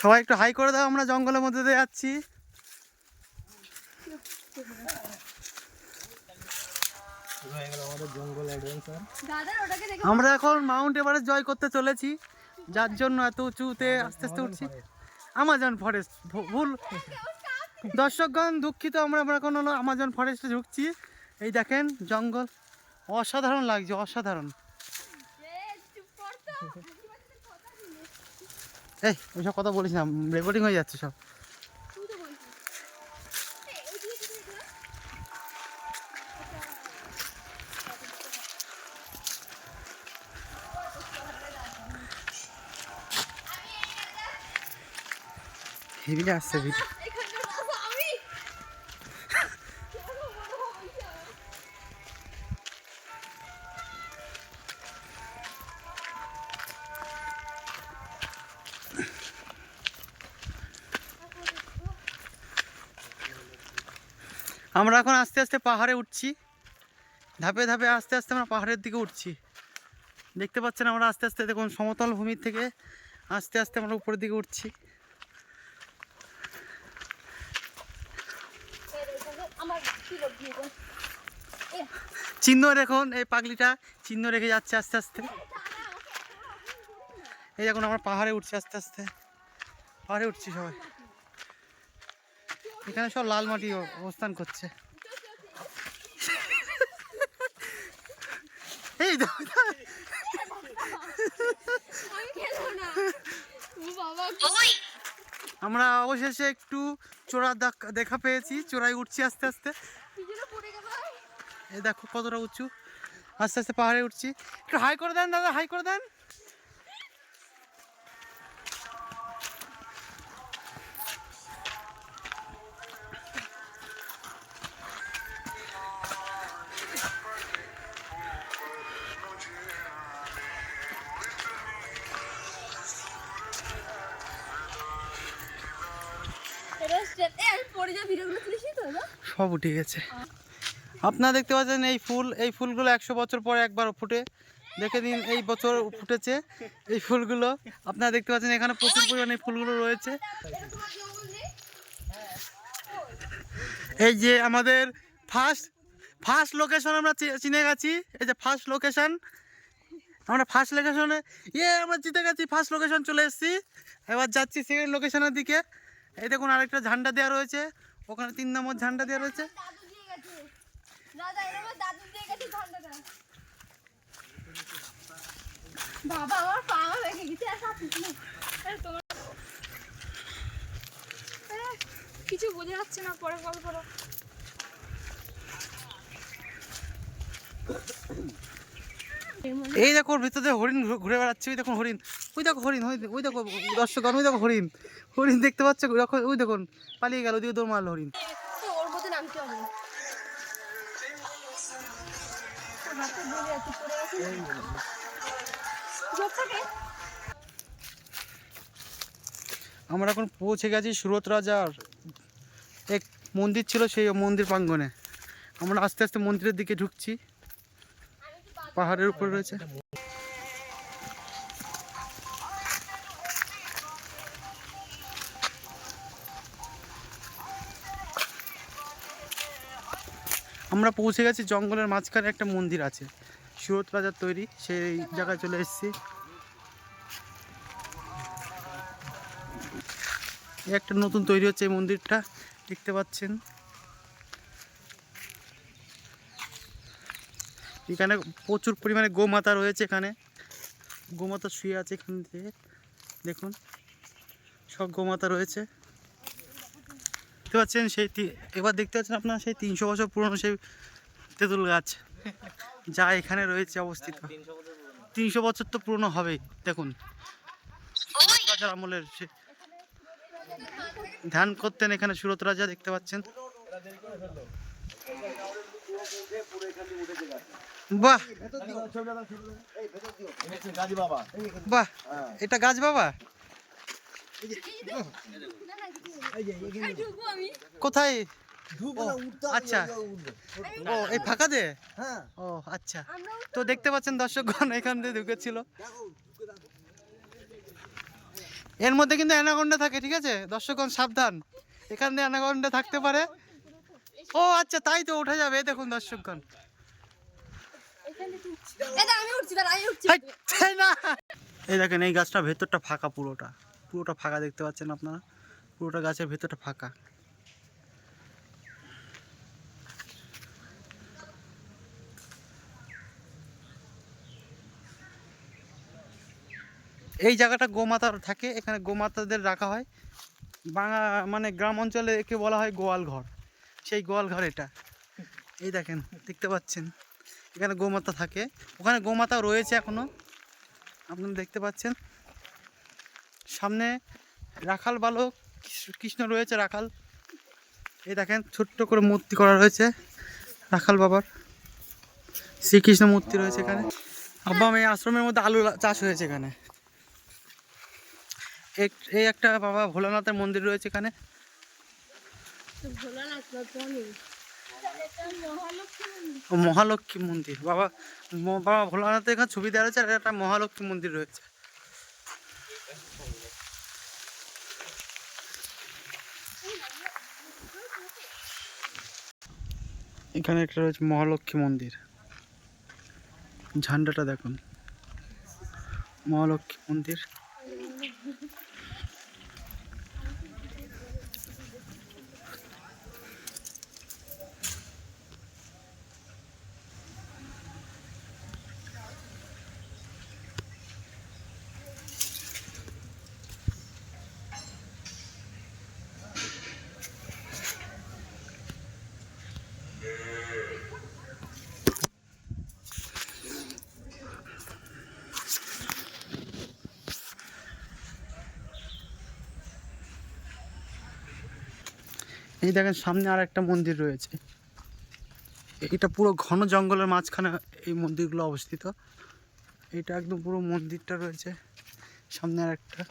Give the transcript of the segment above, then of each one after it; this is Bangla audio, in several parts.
সবাই একটু হাই করে দাও, আমরা জঙ্গলের মধ্যে দিয়ে যাচ্ছি। আমরা এখন মাউন্ট এভারেস্ট জয় করতে চলেছি, যার জন্য এত উঁচুতে আস্তে আস্তে উঠছি। আমাজন ফরেস্ট, ভুল দর্শকগণ দুঃখিত, আমরা এখন হলো আমাজন ফরেস্টে ঢুকছি। এই দেখেন জঙ্গল, অসাধারণ লাগছে, অসাধারণ। এই ওইসব কথা বলিস না, রেকর্ডিং হয়ে যাচ্ছে সব। হেভি আসছে ভিডিও। আমরা এখন আস্তে আস্তে পাহাড়ে উঠছি, ধাপে ধাপে আস্তে আস্তে আমরা পাহাড়ের দিকে উঠছি। দেখতে পাচ্ছেন আমরা আস্তে আস্তে, দেখুন সমতল ভূমির থেকে আস্তে আস্তে আমরা উপরের দিকে উঠছি। চিহ্ন দেখুন, এই পাগলিটা চিহ্ন রেখে যাচ্ছে আস্তে আস্তে। এই দেখুন আমরা পাহাড়ে উঠছি, আস্তে আস্তে পাহাড়ে উঠছি সবাই। এখানে সব লাল মাটি অবস্থান করছে। এই আমরা অবশেষে একটু চূড়া দেখা পেয়েছি, চূড়ায় উঠছি আস্তে আস্তে। এই দেখো কতটা উঁচু, আস্তে আস্তে পাহাড়ে উঠছি। একটু হাই করে দেন দাদা, হাই করে দেন। সব উঠে গেছে। আপনারা দেখতে পাচ্ছেন এই ফুল, এই ফুলগুলো 100 বছর পরে একবার ফুটে। দেখে দিন এই বছর ফুটেছে এই ফুলগুলো। আপনারা দেখতে পাচ্ছেন এখানে প্রচুর পরিমাণে ফুলগুলো রয়েছে। এই যে আমাদের ফার্স্ট লোকেশন আমরা চিনে গেছি। এই যে ফার্স্ট লোকেশন, আমরা ফার্স্ট লোকেশনে আমরা জিতে গেছি, ফার্স্ট লোকেশন চলে এসেছি। এবার যাচ্ছি সেকেন্ড লোকেশনের দিকে। এই দেখুন আরেকটা ঝান্ডা দেওয়া রয়েছে, ওখানে 3 নম্বর ঝান্ডা দেওয়া রয়েছে। কিছু বোঝা যাচ্ছে না, পরে কল করো। এই দেখো ভিতরে হরিণ ঘুরে বেড়াচ্ছে। ওই দেখুন হরিণ, ওই দেখো হরিণ, ওই দেখো দর্শক, ওই দেখো হরিণ, হরিণ দেখতে পাচ্ছ? ওই দেখুন পালিয়ে গেল, ওদিকে দৌড় মারলো হরিণ। আমরা এখন পৌঁছে গেছি সুরত রাজার এক মন্দির ছিল, সেই মন্দির প্রাঙ্গণে। আমরা আস্তে আস্তে মন্দিরের দিকে ঢুকছি, পাহাড়ের উপরে রয়েছে। আমরা পৌঁছে গেছি জঙ্গলের মাঝখানে একটা মন্দির আছে, সুরত রাজার তৈরি, সেই জায়গায় চলে এসেছি। একটা নতুন তৈরি হচ্ছে এই মন্দিরটা, দেখতে পাচ্ছেন। এখানে প্রচুর পরিমাণে গোমাতা রয়েছে, এখানে গোমাতা শুয়ে আছে। এখান থেকে দেখুন সব গোমাতা রয়েছে, দেখতে পাচ্ছেন। সেই এবার দেখতে পাচ্ছেন আপনারা সেই 300 বছর পুরনো সেই তেঁতুল গাছ, যা এখানে রয়েছে অবস্থিত। 300 বছর তো পুরনো হবেই। দেখুন রাজার আমলের সে ধ্যান করতেন এখানে সুরত রাজা, দেখতে পাচ্ছেন। বাহ বাহ, এটা গাছ বাবা। কোথায়? ঢুকবো না, উঠতে হবে, আচ্ছা। উঠবো। ও এই ফাঁকা দিয়ে? হ্যাঁ, ও আচ্ছা। তো দেখতে পাচ্ছেন দর্শকগণ এখান দিয়ে ঢুকেছিল। দেখো, ঢুকে দেখো। এর মধ্যে কিন্তু অ্যানাকোন্ডা থাকে, ঠিক আছে দর্শকগণ সাবধান, এখান দিয়ে অ্যানাকোন্ডা থাকতে পারে। ও আচ্ছা, তাই তো ওঠা যাবে। এই দেখুন দর্শকগণ, হাই, তাই না? এই দেখেন এই গাছটা ভেতরটা ফাঁকা, পুরোটা ফাঁকা দেখতে পাচ্ছেন আপনারা, পুরোটা গাছের ভেতরটা ফাঁকা। এই জায়গাটা গোমাতার থাকে, এখানে গোমাতাদের রাখা হয়। মানে গ্রাম অঞ্চলে একে বলা হয় গোয়াল ঘর, সেই গোয়াল ঘর এটা। এই দেখেন দেখতে পাচ্ছেন এখানে গোমাতা থাকে, ওখানে গোমাতা রয়েছে এখনো আপনারা দেখতে পাচ্ছেন। সামনে রাখাল বালক কৃষ্ণ রয়েছে, রাখাল। এই দেখেন ছোট্ট করে মূর্তি করা রয়েছে রাখাল বাবার, শ্রীকৃষ্ণ মূর্তি রয়েছে এখানে। আব্বা এই আশ্রমের মধ্যে আলু চাষ হয়েছে এখানে। এই একটা বাবা ভোলানাথের মন্দির রয়েছে এখানে। ও মহালক্ষ্মী মন্দির, বাবা বাবা ভোলানাথের এখানে ছবি দেওয়া রয়েছে, আর একটা মহালক্ষ্মী মন্দির রয়েছে। এখানে একটা রয়েছে মহালক্ষ্মী মন্দির, ঝান্ডাটা দেখুন, মহালক্ষ্মী মন্দির। এই দেখেন সামনে আর একটা মন্দির রয়েছে, এটা পুরো ঘন জঙ্গলের মাঝখানে এই মন্দিরগুলো অবস্থিত। এটা একদম পুরো মন্দিরটা রয়েছে, সামনে আর একটা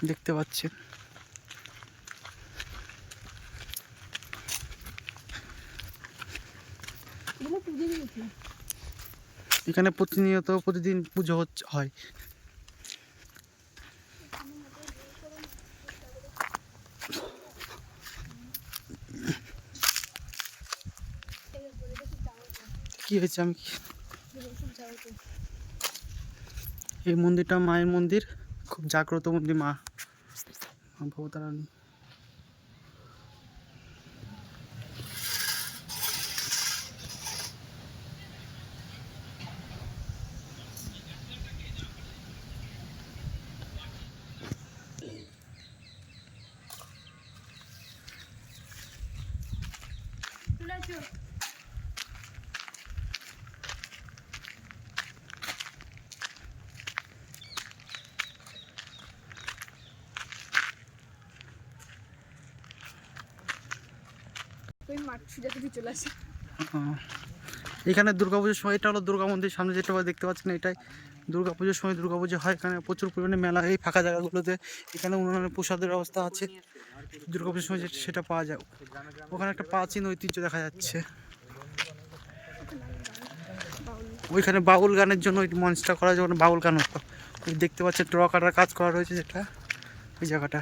দেখতে পাচ্ছেন। এখানে প্রতিদিন পুজো হয়। কি হয়েছে এই মন্দিরটা মায়ের মন্দির, খুব জাগ্রত মন্দির, মা ভবতারিণী। এখানে দুর্গাপুজোর সময়, এটা হলো দুর্গা মন্দির, সামনে যেটা দেখতে পাচ্ছেন এটাই দুর্গাপুজোর সময় দুর্গাপুজো হয়। এখানে প্রচুর পরিমাণে মেলা, এই ফাঁকা জায়গাগুলোতে এখানে উন্নয়ন প্রসাদের ব্যবস্থা আছে, দুর্গাপুজোর সময় সেটা পাওয়া যায়। ওখানে একটা প্রাচীন ঐতিহ্য দেখা যাচ্ছে, ওইখানে বাউল গানের জন্য ওই মঞ্চটা করা, যখন বাউল গান হতো ওই দেখতে পাচ্ছেন ট্র কাটার কাজ করা রয়েছে যেটা ওই জায়গাটা।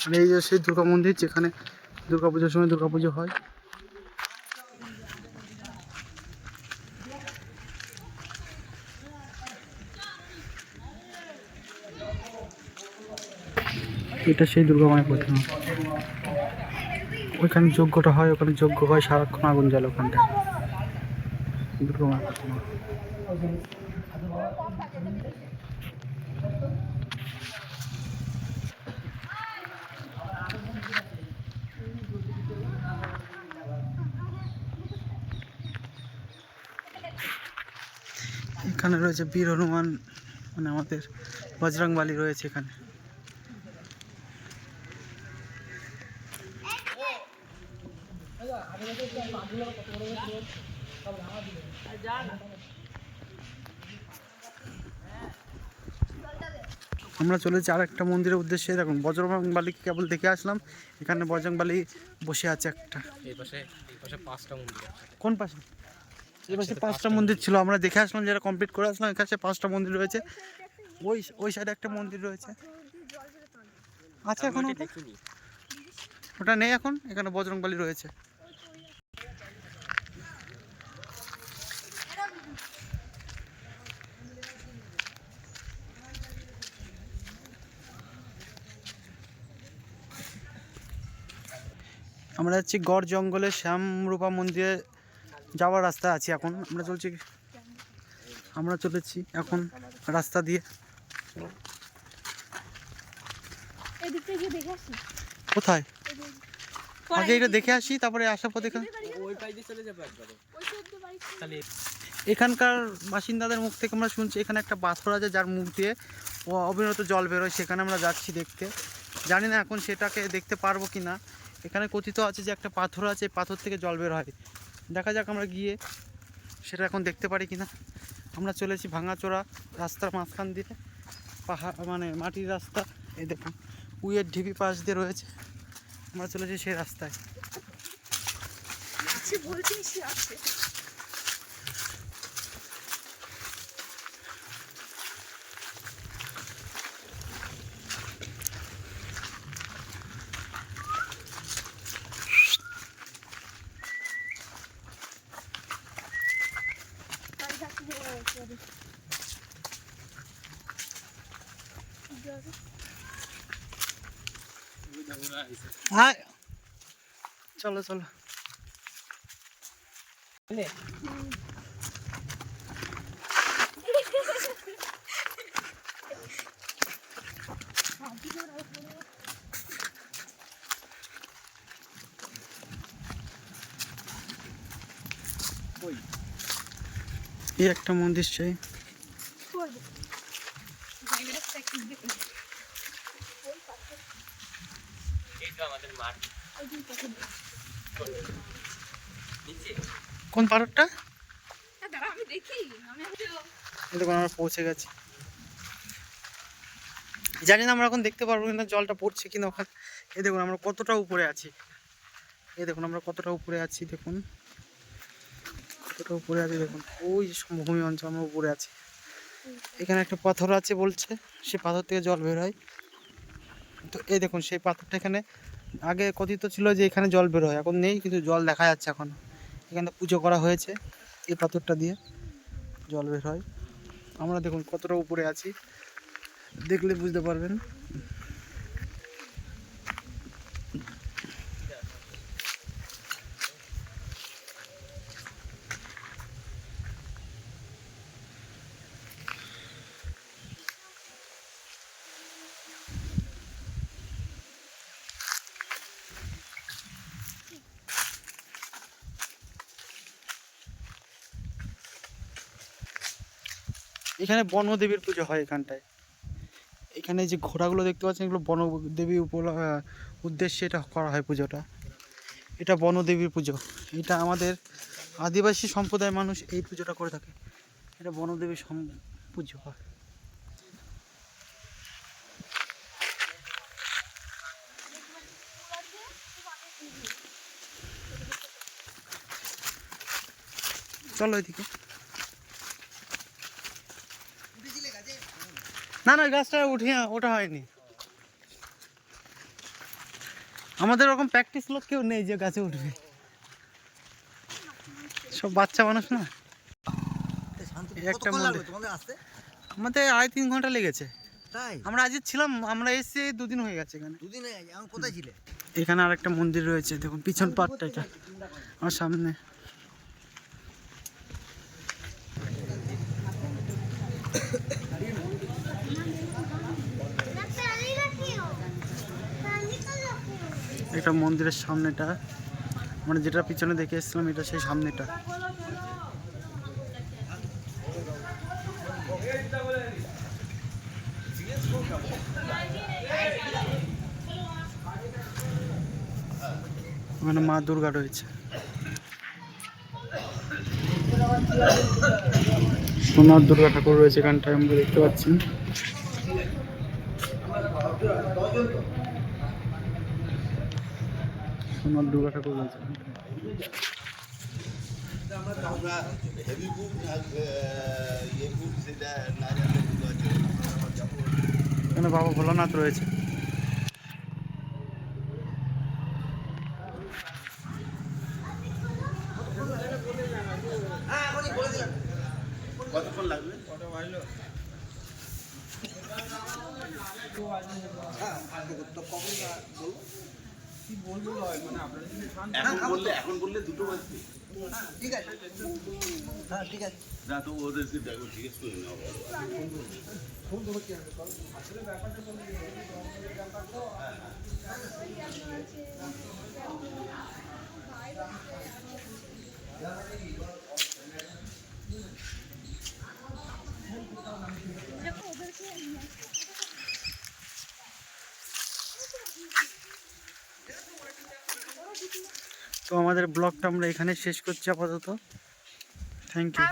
আর এই যে সেই দুর্গা মন্দির, যেখানে দুর্গাপুজোর সময় দুর্গাপুজো হয়। এটা সেই দুর্গা মায়ের প্রতিমা, ওইখানে যজ্ঞটা হয়, ওখানে যজ্ঞ হয়, সারাক্ষণ আগুন জ্বলে ওখানটা, দুর্গা মায়ের প্রতিমা। এখানে রয়েছে বীর হনুমান, মানে আমাদের বজরংবলী রয়েছে এখানে। আমরা চলেছি আর একটা মন্দিরের উদ্দেশ্যে। দেখুন বজরংবলীকে কেবল দেখে আসলাম, এখানে বজরংবলী বসে আছে একটা। এই পাশে 5টা মন্দির আছে। কোন পাশে? এই পাশে 5টা মন্দির ছিল, আমরা দেখে আসলাম, যেটা কমপ্লিট করে আসলাম। এখানে 5টা মন্দির রয়েছে। ওই সাইডে একটা মন্দির রয়েছে, আছে এখন ওটা? দেখিনি। ওটা নেই এখন, এখানে বজরংবলী রয়েছে। আমরা যাচ্ছি গড় জঙ্গলে শ্যামরূপা মন্দিরে যাওয়ার রাস্তা আছি এখন। আমরা চলেছি এখন রাস্তা দিয়ে। এদিকটা গিয়ে দেখে আসি। কোথায়? আগে এটা দেখে আসি, তারপরে আসার পথে ওই পাশ দিয়ে চলে যাবে একবারে। ওই সদ্য বাড়ি তাহলে এখানকার বাসিন্দাদের মুখ থেকে আমরা শুনছি এখানে একটা পাথর আছে যার মুখ দিয়ে অবিরত জল বেরোয়, সেখানে আমরা যাচ্ছি দেখতে। জানি না এখন সেটাকে দেখতে পারবো কি না। এখানে কথিত আছে যে একটা পাথর আছে, এই পাথর থেকে জল বের হয়। দেখা যাক আমরা গিয়ে সেটা এখন দেখতে পারি কি না। আমরা চলেছি ভাঙাচোরা রাস্তার মাঝখান দিয়ে, পাহাড় মানে মাটির রাস্তা। এই দেখুন উইয়ের ঢিপি পাশ দিয়ে রয়েছে, আমরা চলেছি সেই রাস্তায়। আছে বলছি সে আছে। তাই যাচ্ছি যে হ্যাঁ চলো চলো। এই একটা মন্দির চাই। এই তো আমাদের মাঠ। নিচে কোন পাহাড়টা? দাঁড়া আমি দেখি। আমি এই দেখুন আমরা পৌঁছে গেছি। জানি না আমরা এখন দেখতে পারবো কিনা জলটা পড়ছে কিনা ওখানে। এই দেখুন আমরা কতটা উপরে আছি, এই দেখুন আমরা কতটা উপরে আছি, দেখুন কতটা উপরে আছি। দেখুন ওই যে সমভূমি অঞ্চল, আমরা উপরে আছি। এখানে একটা পাথর আছে বলছে, সেই পাথর থেকে জল বের হয়। তো এই দেখুন সেই পাথরটা এখানে আগে কথিত ছিল যে এখানে জল বের হয়, এখন নেই, কিন্তু জল দেখা যাচ্ছে এখন। এখানে পুজো করা হয়েছে, এই পাথরটা দিয়ে জল বের হয়। আমরা দেখুন কতটা উপরে আছি, দেখলে বুঝতে পারবেন। এখানে বনদেবীর পুজো হয় এখানটায়। এখানে যে ঘোড়াগুলো দেখতে পাচ্ছেন, এগুলো বনদেবী উদ্দেশ্যে এটা করা হয় পুজোটা। এটা বনদেবীর পুজো। এটা আমাদের আদিবাসী সম্প্রদায়ের মানুষ এই পুজোটা করে থাকে। এটা বনদেবীর পুজো হয়। চলো এদিকে। না না, ওই গাছটা ওটা হয়নি। আমাদের ওরকম প্র্যাকটিস লোক কেউ নেই যে গাছে উঠবে, সব বাচ্চা মানুষ না। এই একটা মন্দির। আমাদের 2.5-3 ঘন্টা লেগেছে। তাই আমরা আজ ছিলাম, আমরা এসে 2 দিন হয়ে গেছে এখানে। দুদিন এখন কোথায় ছিলে? এখানে আর একটা মন্দির রয়েছে, দেখুন পিছন পাটটা, এটা আমার সামনে। এটা মন্দিরের সামনেটা, মানে যেটা পিছনে দেখে এসেছিলাম, এটা সেই সামনেটা। ওখানে মা দুর্গা রয়েছে। সোনার দুর্গা ঠাকুর রয়েছে এখানটায়, আমরা দেখতে পাচ্ছি। সোনার দুর্গা ঠাকুর রয়েছে আমরা হেভি ফুড ইয়ে ফুড সেটা না জানলে বুঝতে পারছি না। আমার যাবো। এখানে বাবা ভোলানাথ রয়েছে। কতক্ষণ লাগবে? হ্যাঁ, তো কখন বলবো? এখন বললে দুটো বাজবে। ঠিক আছে। হ্যাঁ, ঠিক আছে। না তো ওদেরকে দেখো জিজ্ঞেস করে নাও। তো আমাদের ব্লগটা আমরা এখানে শেষ করছি আপাতত। Thank you.